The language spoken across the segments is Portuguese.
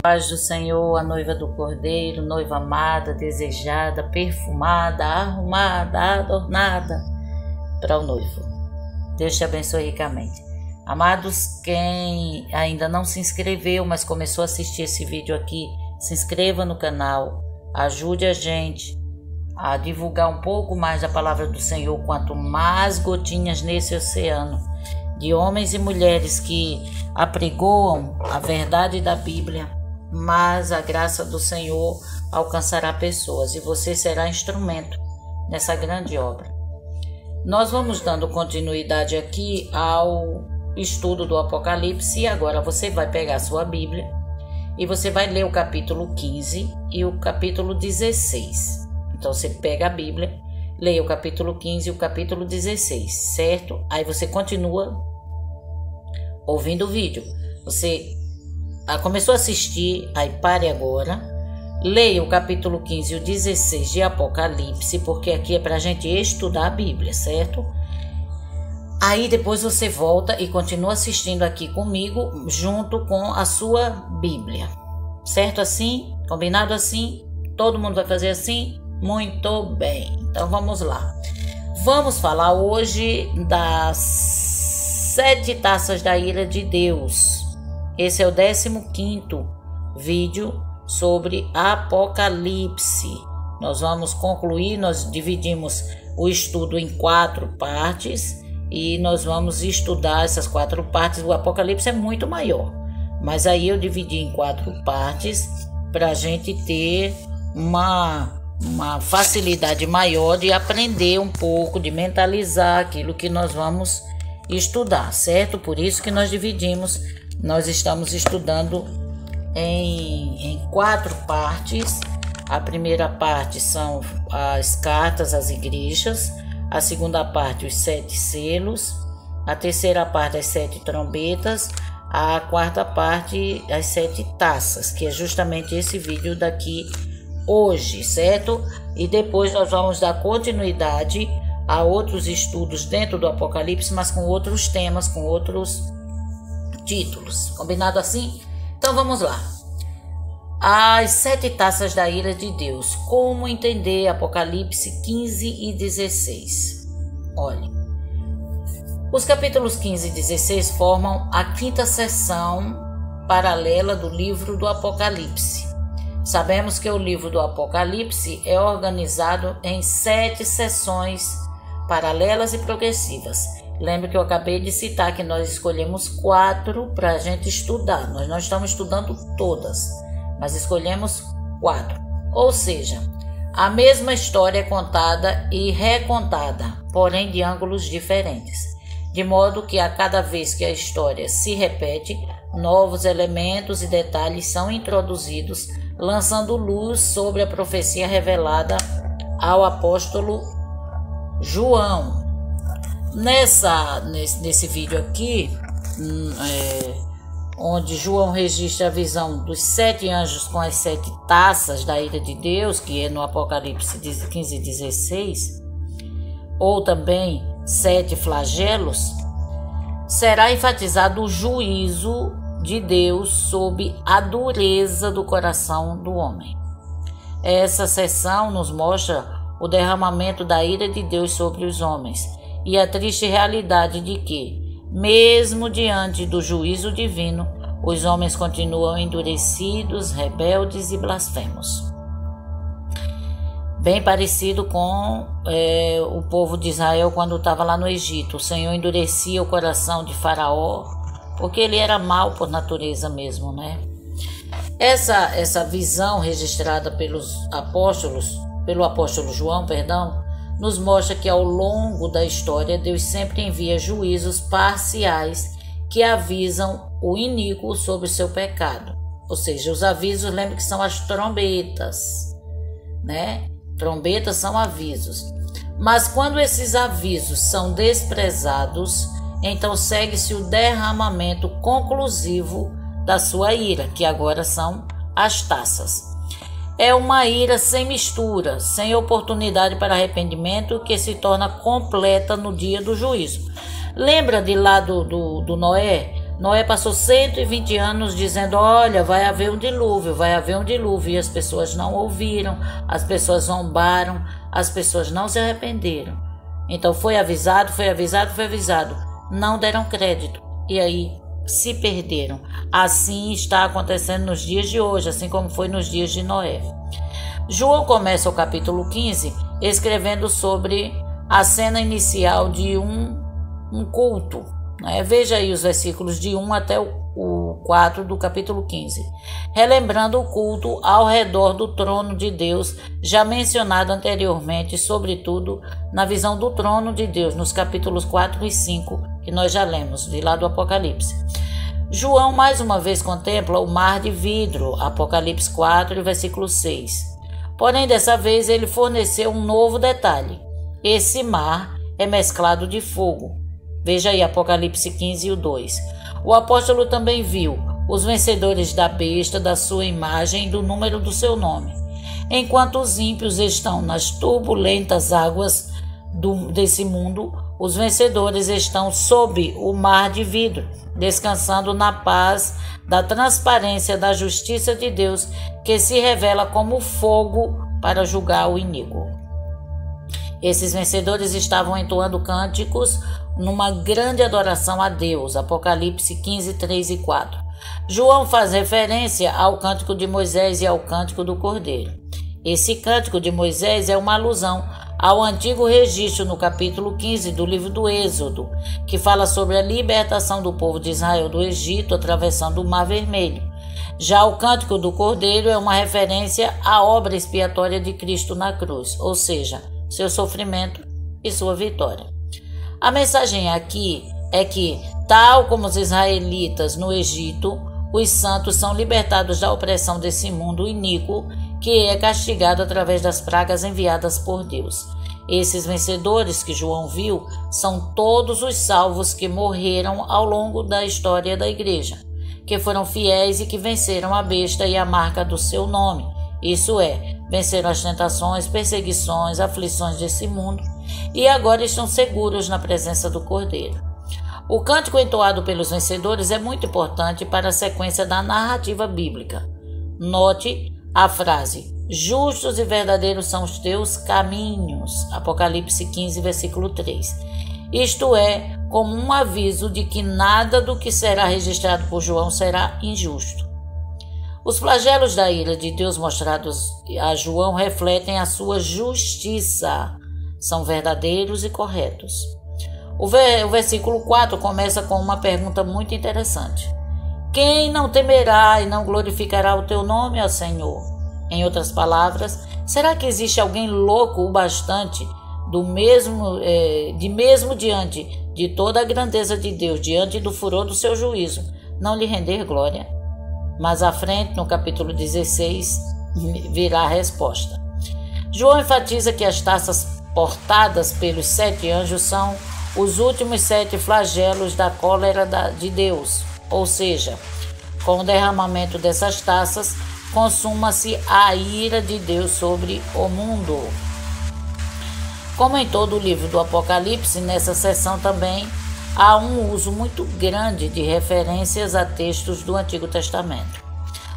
Paz do Senhor, a noiva do Cordeiro, noiva amada, desejada, perfumada, arrumada, adornada para o noivo. Deus te abençoe ricamente. Amados, quem ainda não se inscreveu, mas começou a assistir esse vídeo aqui, se inscreva no canal, ajude a gente a divulgar um pouco mais da palavra do Senhor, quanto mais gotinhas nesse oceano de homens e mulheres que apregoam a verdade da Bíblia, mas a graça do Senhor alcançará pessoas e você será instrumento nessa grande obra. Nós vamos dando continuidade aqui ao estudo do Apocalipse e agora você vai pegar a sua Bíblia e você vai ler o capítulo 15 e o capítulo 16. Então você pega a Bíblia, leia o capítulo 15 e o capítulo 16, certo? Aí você continua ouvindo o vídeo. Você começou a assistir, aí pare agora, leia o capítulo 15 e o 16 de Apocalipse, porque aqui é para a gente estudar a Bíblia, certo? Aí depois você volta e continua assistindo aqui comigo, junto com a sua Bíblia, certo assim? Combinado assim? Todo mundo vai fazer assim? Muito bem, então vamos lá. Vamos falar hoje das 7 taças da ira de Deus. Esse é o 15º vídeo sobre Apocalipse. Nós vamos concluir, nós dividimos o estudo em 4 partes e nós vamos estudar essas 4 partes. O Apocalipse é muito maior, mas aí eu dividi em 4 partes para a gente ter uma facilidade maior de aprender um pouco, de mentalizar aquilo que nós vamos estudar, certo? Por isso que nós dividimos, nós estamos estudando em 4 partes. A primeira parte são as cartas às igrejas, a segunda parte os 7 selos, a terceira parte as 7 trombetas, a quarta parte as 7 taças, que é justamente esse vídeo daqui hoje, certo? E depois nós vamos dar continuidade a outros estudos dentro do Apocalipse, mas com outros temas, com outros títulos. Combinado assim? Então vamos lá. As 7 taças da ira de Deus. Como entender Apocalipse 15 e 16? Olha, os capítulos 15 e 16 formam a 5ª seção paralela do livro do Apocalipse. Sabemos que o livro do Apocalipse é organizado em 7 seções paralelas e progressivas. Lembra que eu acabei de citar que nós escolhemos 4 para a gente estudar. Nós não estamos estudando todas, mas escolhemos 4. Ou seja, a mesma história é contada e recontada, porém de ângulos diferentes. De modo que a cada vez que a história se repete, novos elementos e detalhes são introduzidos, lançando luz sobre a profecia revelada ao apóstolo João. Nesse vídeo aqui, onde João registra a visão dos 7 anjos com as 7 taças da ira de Deus, que é no Apocalipse 15 e 16, ou também 7 flagelos, será enfatizado o juízo de Deus sob a dureza do coração do homem. Essa seção nos mostra o derramamento da ira de Deus sobre os homens e a triste realidade de que, mesmo diante do juízo divino, os homens continuam endurecidos, rebeldes e blasfemos. Bem parecido com o povo de Israel quando estava lá no Egito. O Senhor endurecia o coração de Faraó, porque ele era mau por natureza mesmo, né? Essa visão registrada pelo apóstolo João, nos mostra que ao longo da história Deus sempre envia juízos parciais que avisam o iníquo sobre o seu pecado. Ou seja, os avisos, lembra que são as trombetas, né? Trombetas são avisos. Mas quando esses avisos são desprezados, então segue-se o derramamento conclusivo da sua ira, que agora são as taças. É uma ira sem mistura, sem oportunidade para arrependimento, que se torna completa no dia do juízo. Lembra de lá do Noé? Noé passou 120 anos dizendo: olha, vai haver um dilúvio, vai haver um dilúvio. E as pessoas não ouviram, as pessoas zombaram, as pessoas não se arrependeram. Então foi avisado, foi avisado, foi avisado. Não deram crédito. E aí se perderam. Assim está acontecendo nos dias de hoje, assim como foi nos dias de Noé. João começa o capítulo 15 escrevendo sobre a cena inicial de um culto. Veja aí os versículos de 1 até o 4 do capítulo 15. Relembrando o culto ao redor do trono de Deus, já mencionado anteriormente, sobretudo na visão do trono de Deus, nos capítulos 4 e 5, que nós já lemos, de lá do Apocalipse. João mais uma vez contempla o mar de vidro, Apocalipse 4, versículo 6. Porém, dessa vez ele forneceu um novo detalhe. Esse mar é mesclado de fogo. Veja aí Apocalipse 15 e o 2. O apóstolo também viu os vencedores da besta, da sua imagem e do número do seu nome. Enquanto os ímpios estão nas turbulentas águas desse mundo, os vencedores estão sob o mar de vidro, descansando na paz da transparência da justiça de Deus, que se revela como fogo para julgar o iníquo. Esses vencedores estavam entoando cânticos numa grande adoração a Deus, Apocalipse 15, 3 e 4. João faz referência ao cântico de Moisés e ao cântico do Cordeiro. Esse cântico de Moisés é uma alusão ao antigo registro no capítulo 15 do livro do Êxodo, que fala sobre a libertação do povo de Israel do Egito atravessando o Mar Vermelho. Já o cântico do Cordeiro é uma referência à obra expiatória de Cristo na cruz, ou seja, seu sofrimento e sua vitória. A mensagem aqui é que, tal como os israelitas no Egito, os santos são libertados da opressão desse mundo iníquo que é castigado através das pragas enviadas por Deus. Esses vencedores que João viu são todos os salvos que morreram ao longo da história da igreja, que foram fiéis e que venceram a besta e a marca do seu nome. Isso é, venceram as tentações, perseguições, aflições desse mundo e agora estão seguros na presença do Cordeiro. O cântico entoado pelos vencedores é muito importante para a sequência da narrativa bíblica. Note a frase: justos e verdadeiros são os teus caminhos, Apocalipse 15, versículo 3. Isto é, como um aviso de que nada do que será registrado por João será injusto. Os flagelos da ira de Deus mostrados a João refletem a sua justiça, são verdadeiros e corretos. O versículo 4 começa com uma pergunta muito interessante. Quem não temerá e não glorificará o teu nome, ó Senhor? Em outras palavras, será que existe alguém louco o bastante mesmo diante de toda a grandeza de Deus, diante do furor do seu juízo, não lhe render glória? Mais à frente, no capítulo 16, virá a resposta. João enfatiza que as taças portadas pelos 7 anjos são os últimos 7 flagelos da cólera de Deus, ou seja, com o derramamento dessas taças, consuma-se a ira de Deus sobre o mundo. Como em todo o livro do Apocalipse, nessa seção também há um uso muito grande de referências a textos do Antigo Testamento.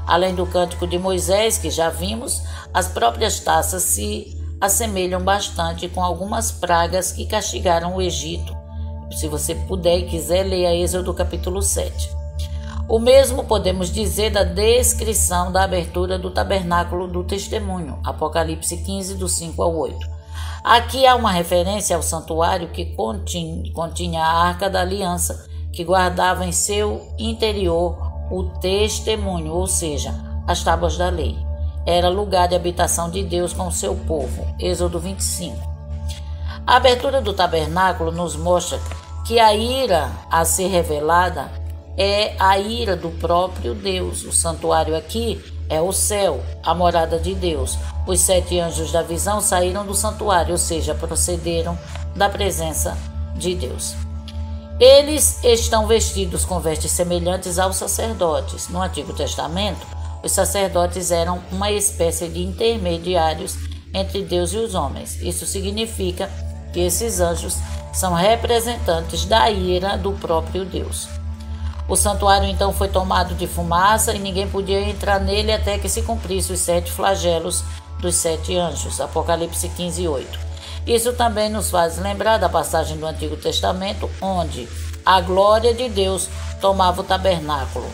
Além do cântico de Moisés, que já vimos, as próprias taças se assemelham bastante com algumas pragas que castigaram o Egito. Se você puder e quiser, leia Êxodo capítulo 7. O mesmo podemos dizer da descrição da abertura do tabernáculo do testemunho, Apocalipse 15, do 5 ao 8. Aqui há uma referência ao santuário que continha a Arca da Aliança, que guardava em seu interior o testemunho, ou seja, as tábuas da lei. Era lugar de habitação de Deus com o seu povo, Êxodo 25. A abertura do tabernáculo nos mostra que a ira a ser revelada é a ira do próprio Deus. O santuário aqui é o céu, a morada de Deus. Os 7 anjos da visão saíram do santuário, ou seja, procederam da presença de Deus. Eles estão vestidos com vestes semelhantes aos sacerdotes. No Antigo Testamento, os sacerdotes eram uma espécie de intermediários entre Deus e os homens. Isso significa que esses anjos são representantes da ira do próprio Deus. O santuário então foi tomado de fumaça e ninguém podia entrar nele até que se cumprisse os 7 flagelos dos 7 anjos. Apocalipse 15:8. Isso também nos faz lembrar da passagem do Antigo Testamento, onde a glória de Deus tomava o tabernáculo,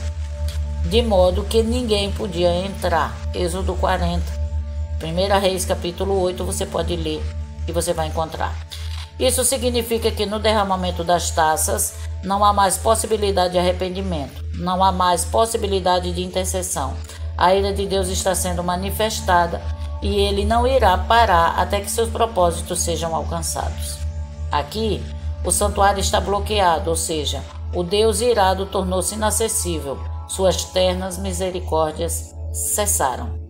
de modo que ninguém podia entrar. Êxodo 40. 1 Reis capítulo 8, você pode ler e você vai encontrar. Isso significa que no derramamento das taças não há mais possibilidade de arrependimento, não há mais possibilidade de intercessão. A ira de Deus está sendo manifestada e ele não irá parar até que seus propósitos sejam alcançados. Aqui, o santuário está bloqueado, ou seja, o Deus irado tornou-se inacessível, suas ternas misericórdias cessaram.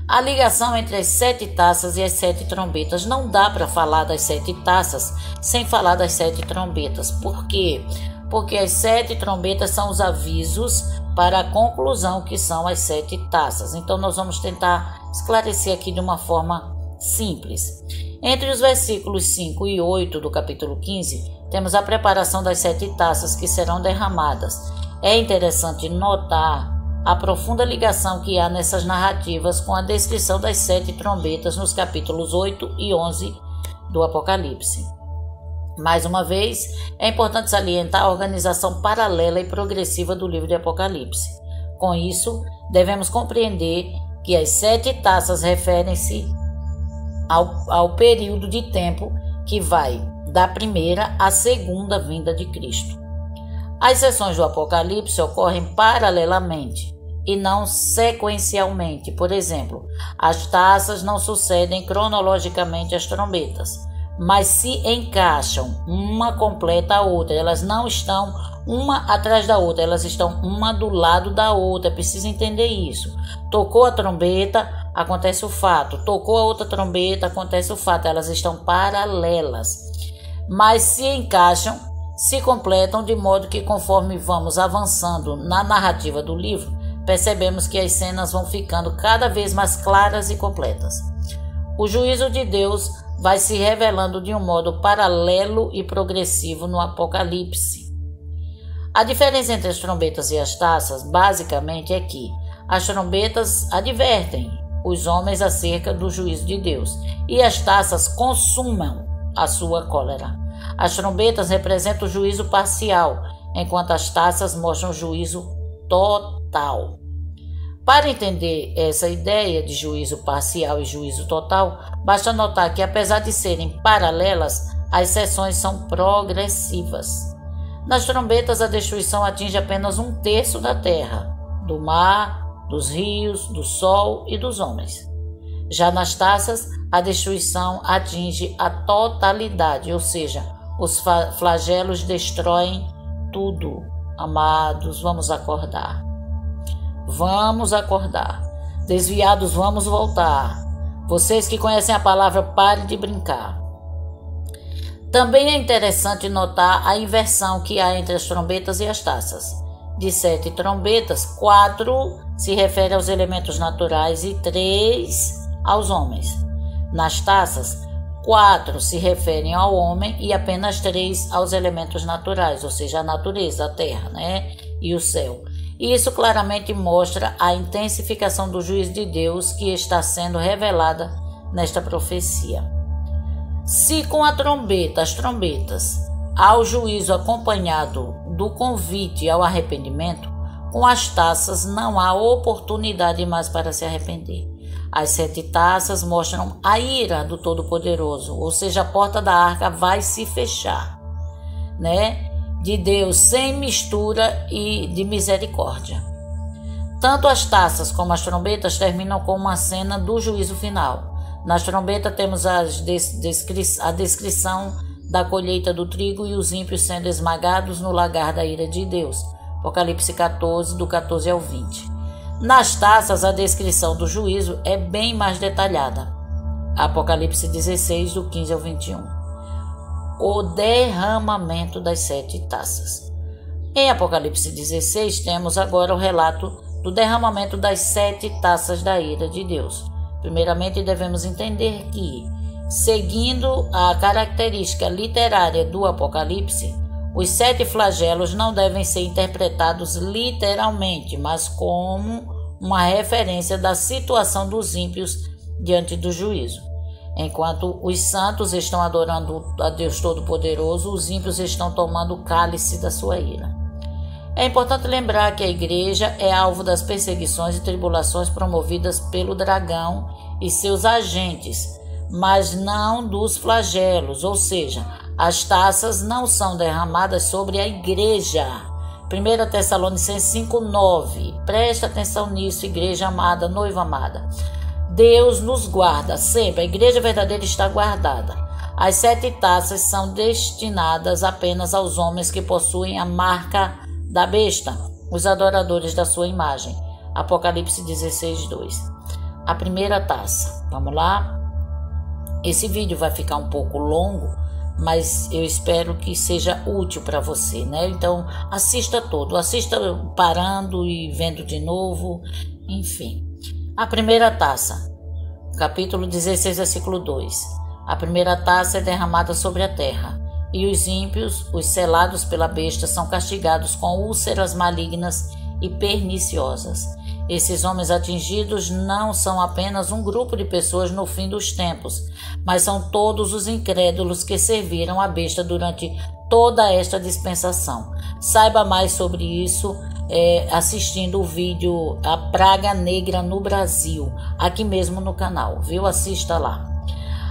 A ligação entre as 7 taças e as 7 trombetas. Não dá para falar das 7 taças sem falar das 7 trombetas. Por quê? Porque as 7 trombetas são os avisos para a conclusão, que são as 7 taças. Então nós vamos tentar esclarecer aqui de uma forma simples. Entre os versículos 5 e 8 do capítulo 15, temos a preparação das 7 taças que serão derramadas. É interessante notar a profunda ligação que há nessas narrativas com a descrição das 7 trombetas nos capítulos 8 e 11 do Apocalipse. Mais uma vez, é importante salientar a organização paralela e progressiva do livro de Apocalipse. Com isso, devemos compreender que as 7 taças referem-se ao período de tempo que vai da primeira à segunda vinda de Cristo. As sessões do Apocalipse ocorrem paralelamente e não sequencialmente. Por exemplo, as taças não sucedem cronologicamente às trombetas, mas se encaixam, uma completa a outra. Elas não estão uma atrás da outra, elas estão uma do lado da outra. Precisa entender isso. Tocou a trombeta, acontece o fato. Tocou a outra trombeta, acontece o fato. Elas estão paralelas, mas se encaixam, se completam, de modo que conforme vamos avançando na narrativa do livro, percebemos que as cenas vão ficando cada vez mais claras e completas. O juízo de Deus vai se revelando de um modo paralelo e progressivo no Apocalipse. A diferença entre as trombetas e as taças, basicamente, é que as trombetas advertem os homens acerca do juízo de Deus e as taças consumam a sua cólera. As trombetas representam o juízo parcial, enquanto as taças mostram o juízo total. Para entender essa ideia de juízo parcial e juízo total, basta notar que, apesar de serem paralelas, as sessões são progressivas. Nas trombetas, a destruição atinge apenas 1/3 da terra, do mar, dos rios, do sol e dos homens. Já nas taças, a destruição atinge a totalidade, ou seja, os flagelos destroem tudo. Amados, vamos acordar. Vamos acordar. Desviados, vamos voltar. Vocês que conhecem a palavra, parem de brincar. Também é interessante notar a inversão que há entre as trombetas e as taças. De 7 trombetas, 4 se referem aos elementos naturais e 3 aos homens. Nas taças, 4 se referem ao homem e apenas 3 aos elementos naturais, ou seja, a natureza, a terra, e o céu. E isso claramente mostra a intensificação do juízo de Deus que está sendo revelada nesta profecia. Se com as trombetas, há o juízo acompanhado do convite ao arrependimento, com as taças não há oportunidade mais para se arrepender. As 7 taças mostram a ira do Todo-Poderoso, ou seja, a porta da arca vai se fechar, de Deus sem mistura e de misericórdia. Tanto as taças como as trombetas terminam com uma cena do juízo final. Nas trombetas temos a descrição da colheita do trigo e os ímpios sendo esmagados no lagar da ira de Deus. Apocalipse 14, do 14 ao 20. Nas taças, a descrição do juízo é bem mais detalhada. Apocalipse 16, do 15 ao 21. O derramamento das 7 taças. Em Apocalipse 16, temos agora o relato do derramamento das 7 taças da ira de Deus. Primeiramente, devemos entender que, seguindo a característica literária do Apocalipse, Os 7 flagelos não devem ser interpretados literalmente, mas como uma referência da situação dos ímpios diante do juízo. Enquanto os santos estão adorando a Deus Todo-Poderoso, os ímpios estão tomando o cálice da sua ira. É importante lembrar que a igreja é alvo das perseguições e tribulações promovidas pelo dragão e seus agentes, mas não dos flagelos, ou seja, as taças não são derramadas sobre a igreja. 1 Tessalonicenses 5:9. Presta atenção nisso, igreja amada, noiva amada. Deus nos guarda sempre, a igreja verdadeira está guardada. As 7 taças são destinadas apenas aos homens que possuem a marca da besta, os adoradores da sua imagem. Apocalipse 16:2. A primeira taça. Vamos lá? Esse vídeo vai ficar um pouco longo, mas eu espero que seja útil para você, né? Então, assista todo, assista parando e vendo de novo, enfim. A primeira taça, capítulo 16, versículo 2. A primeira taça é derramada sobre a terra, e os ímpios, os selados pela besta, são castigados com úlceras malignas e perniciosas. Esses homens atingidos não são apenas um grupo de pessoas no fim dos tempos, mas são todos os incrédulos que serviram a besta durante toda esta dispensação. Saiba mais sobre isso assistindo o vídeo A Praga Negra no Brasil, aqui mesmo no canal, viu? Assista lá.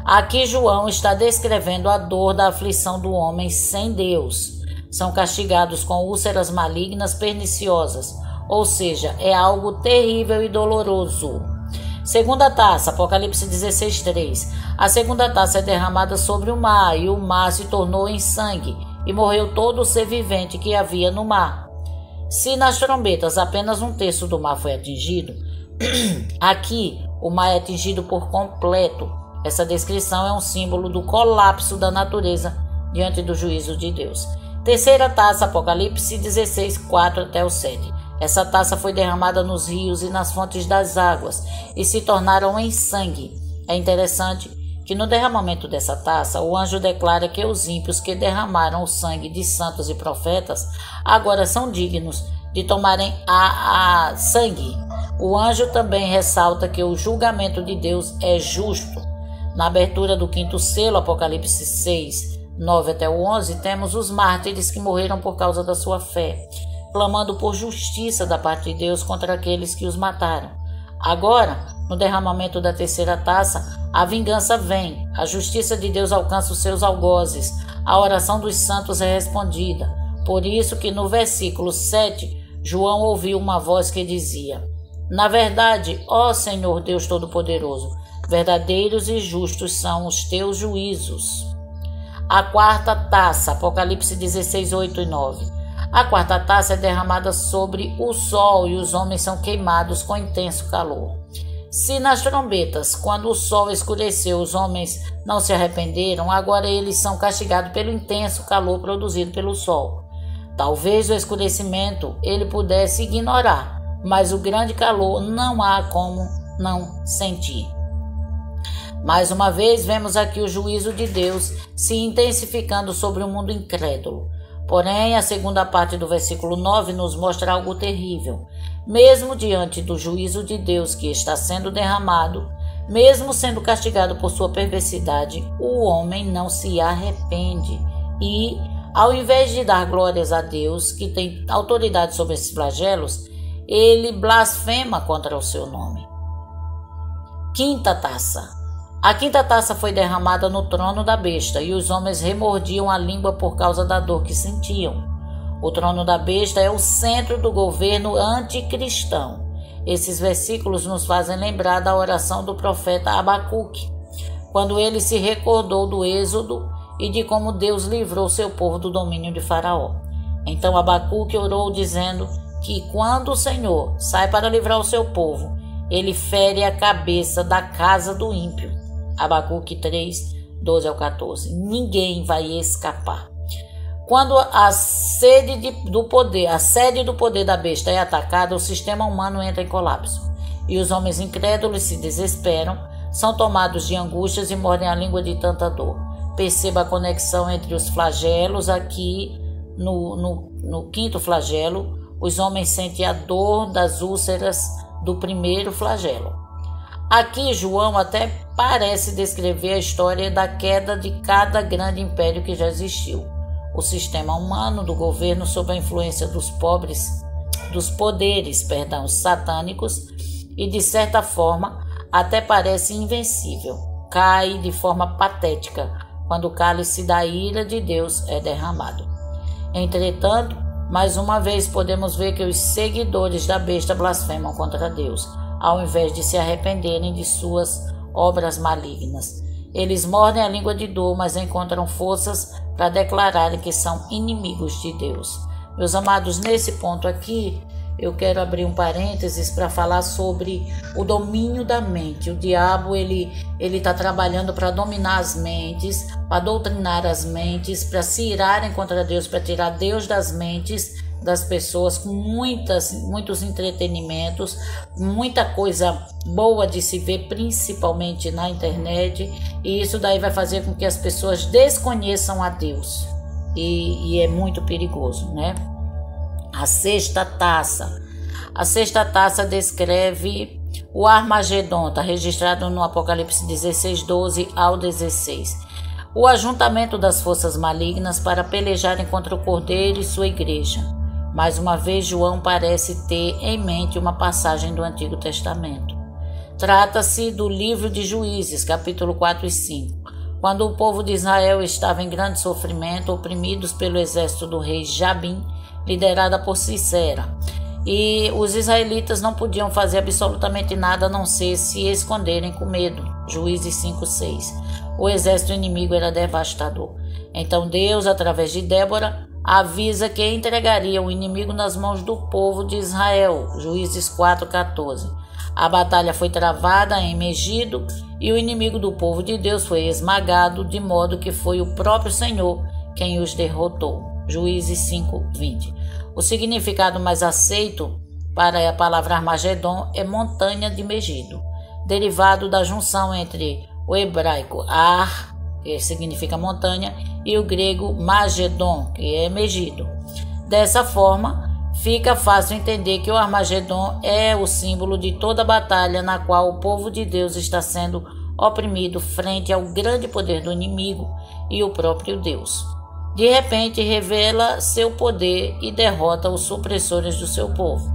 Aqui João está descrevendo a dor da aflição do homem sem Deus. São castigados com úlceras malignas perniciosas, ou seja, é algo terrível e doloroso. Segunda taça, Apocalipse 16:3. A segunda taça é derramada sobre o mar, e o mar se tornou em sangue, e morreu todo o ser vivente que havia no mar. Se nas trombetas apenas 1/3 do mar foi atingido, aqui o mar é atingido por completo. Essa descrição é um símbolo do colapso da natureza diante do juízo de Deus. Terceira taça, Apocalipse 16:4-7. Essa taça foi derramada nos rios e nas fontes das águas e se tornaram em sangue. É interessante que no derramamento dessa taça, o anjo declara que os ímpios que derramaram o sangue de santos e profetas agora são dignos de tomarem a sangue. O anjo também ressalta que o julgamento de Deus é justo. Na abertura do 5º selo, Apocalipse 6:9-11, temos os mártires que morreram por causa da sua fé, clamando por justiça da parte de Deus contra aqueles que os mataram. Agora, no derramamento da terceira taça, a vingança vem, a justiça de Deus alcança os seus algozes, a oração dos santos é respondida. Por isso que no versículo 7, João ouviu uma voz que dizia: Na verdade, ó Senhor Deus Todo-Poderoso, verdadeiros e justos são os teus juízos. A quarta taça, Apocalipse 16:8-9. A quarta taça é derramada sobre o sol e os homens são queimados com intenso calor. Se nas trombetas, quando o sol escureceu, os homens não se arrependeram, agora eles são castigados pelo intenso calor produzido pelo sol. Talvez o escurecimento ele pudesse ignorar, mas o grande calor não há como não sentir. Mais uma vez, vemos aqui o juízo de Deus se intensificando sobre o mundo incrédulo. Porém, a segunda parte do versículo 9 nos mostra algo terrível. Mesmo diante do juízo de Deus que está sendo derramado, mesmo sendo castigado por sua perversidade, o homem não se arrepende e, ao invés de dar glórias a Deus, que tem autoridade sobre esses flagelos, ele blasfema contra o seu nome. Quinta taça. A quinta taça foi derramada no trono da besta, e os homens remordiam a língua por causa da dor que sentiam. O trono da besta é o centro do governo anticristão. Esses versículos nos fazem lembrar da oração do profeta Abacuque, quando ele se recordou do Êxodo e de como Deus livrou seu povo do domínio de Faraó. Então Abacuque orou dizendo que quando o Senhor sai para livrar o seu povo, ele fere a cabeça da casa do ímpio. Abacuque 3:12-14. Ninguém vai escapar. Quando a sede do poder da besta é atacada, o sistema humano entra em colapso. E os homens incrédulos se desesperam, são tomados de angústias e mordem a língua de tanta dor. Perceba a conexão entre os flagelos aqui no quinto flagelo, os homens sentem a dor das úlceras do primeiro flagelo. Aqui João até parece descrever a história da queda de cada grande império que já existiu. O sistema humano do governo sob a influência dos poderes satânicos e, de certa forma, até parece invencível. Cai de forma patética quando o cálice da ira de Deus é derramado. Entretanto, mais uma vez podemos ver que os seguidores da besta blasfemam contra Deus, ao invés de se arrependerem de suas obras malignas. Eles mordem a língua de dor, mas encontram forças para declararem que são inimigos de Deus. Meus amados, nesse ponto aqui, eu quero abrir um parênteses para falar sobre o domínio da mente. O diabo, ele está trabalhando para dominar as mentes, para doutrinar as mentes, para se irarem contra Deus, para tirar Deus das mentes das pessoas, com muitos entretenimentos, muita coisa boa de se ver, principalmente na internet, e isso daí vai fazer com que as pessoas desconheçam a Deus, e é muito perigoso, né? A sexta taça. A sexta taça descreve o Armagedon, está registrado no Apocalipse 16, 12 ao 16. O ajuntamento das forças malignas para pelejarem contra o Cordeiro e sua igreja. Mais uma vez, João parece ter em mente uma passagem do Antigo Testamento. Trata-se do livro de Juízes, capítulo 4 e 5. Quando o povo de Israel estava em grande sofrimento, oprimidos pelo exército do rei Jabim, liderada por Sisera, e os israelitas não podiam fazer absolutamente nada a não ser se esconderem com medo. Juízes 5:6. O exército inimigo era devastador. Então Deus, através de Débora, avisa que entregaria o inimigo nas mãos do povo de Israel. Juízes 4:14. A batalha foi travada em Megido e o inimigo do povo de Deus foi esmagado, de modo que foi o próprio Senhor quem os derrotou. Juízes 5:20. O significado mais aceito para a palavra Armagedon é montanha de Megido, derivado da junção entre o hebraico Ar, que significa montanha, e o grego Magedon, que é Megido. Dessa forma, fica fácil entender que o Armagedon é o símbolo de toda a batalha na qual o povo de Deus está sendo oprimido frente ao grande poder do inimigo e o próprio Deus. De repente, revela seu poder e derrota os supressores do seu povo.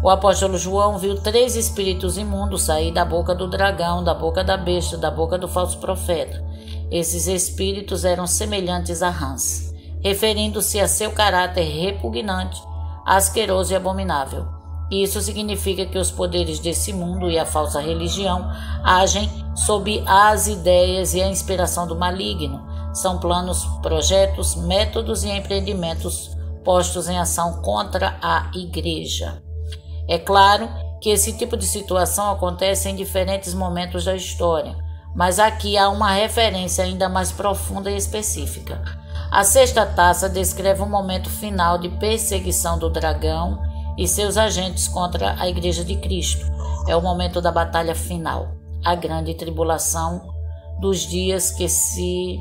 O apóstolo João viu 3 espíritos imundos sair da boca do dragão, da boca da besta, da boca do falso profeta. Esses espíritos eram semelhantes a rãs, referindo-se a seu caráter repugnante, asqueroso e abominável. Isso significa que os poderes desse mundo e a falsa religião agem sob as ideias e a inspiração do maligno. São planos, projetos, métodos e empreendimentos postos em ação contra a igreja. É claro que esse tipo de situação acontece em diferentes momentos da história, mas aqui há uma referência ainda mais profunda e específica. A sexta taça descreve um momento final de perseguição do dragão e seus agentes contra a Igreja de Cristo. É o momento da batalha final, a grande tribulação dos dias que, se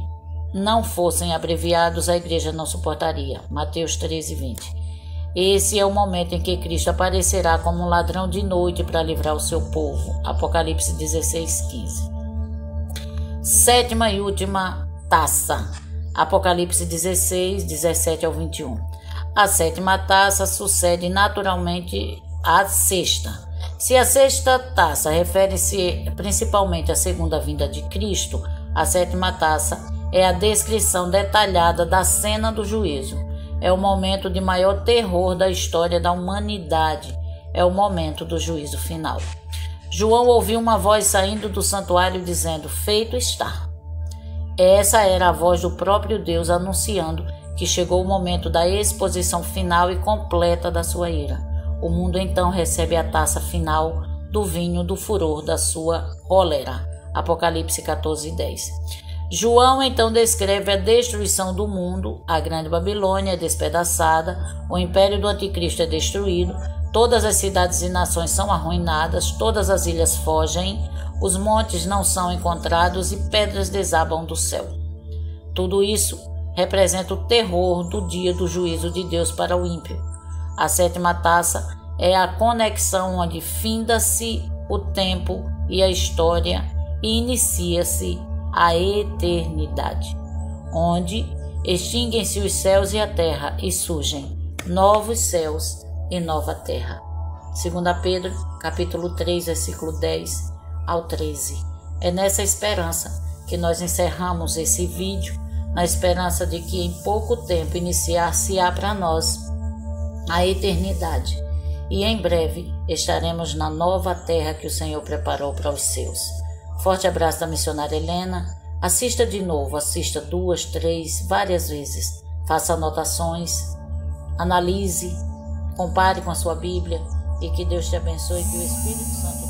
não fossem abreviados, a igreja não suportaria. Mateus 13:20. Esse é o momento em que Cristo aparecerá como um ladrão de noite para livrar o seu povo. Apocalipse 16:15. Sétima e última taça. Apocalipse 16, 17 ao 21. A sétima taça sucede naturalmente à sexta. Se a sexta taça refere-se principalmente à segunda vinda de Cristo, a sétima taça é a descrição detalhada da cena do juízo. É o momento de maior terror da história da humanidade. É o momento do juízo final. João ouviu uma voz saindo do santuário dizendo: "Feito está." Essa era a voz do próprio Deus anunciando que chegou o momento da exposição final e completa da sua ira. O mundo então recebe a taça final do vinho do furor da sua cólera. Apocalipse 14:10. João então descreve a destruição do mundo. A grande Babilônia é despedaçada, o império do anticristo é destruído, todas as cidades e nações são arruinadas, todas as ilhas fogem, os montes não são encontrados e pedras desabam do céu. Tudo isso representa o terror do dia do juízo de Deus para o ímpio. A 7ª taça é a conexão onde finda-se o tempo e a história e inicia-se a eternidade, onde extinguem-se os céus e a terra e surgem novos céus e nova terra. 2 Pedro, capítulo 3, versículo 10 ao 13. É nessa esperança que nós encerramos esse vídeo, na esperança de que em pouco tempo iniciar-se-á para nós a eternidade e em breve estaremos na nova terra que o Senhor preparou para os seus. Forte abraço da missionária Helena. Assista de novo, assista 2, 3, várias vezes. Faça anotações, analise, compare com a sua Bíblia e que Deus te abençoe e que o Espírito Santo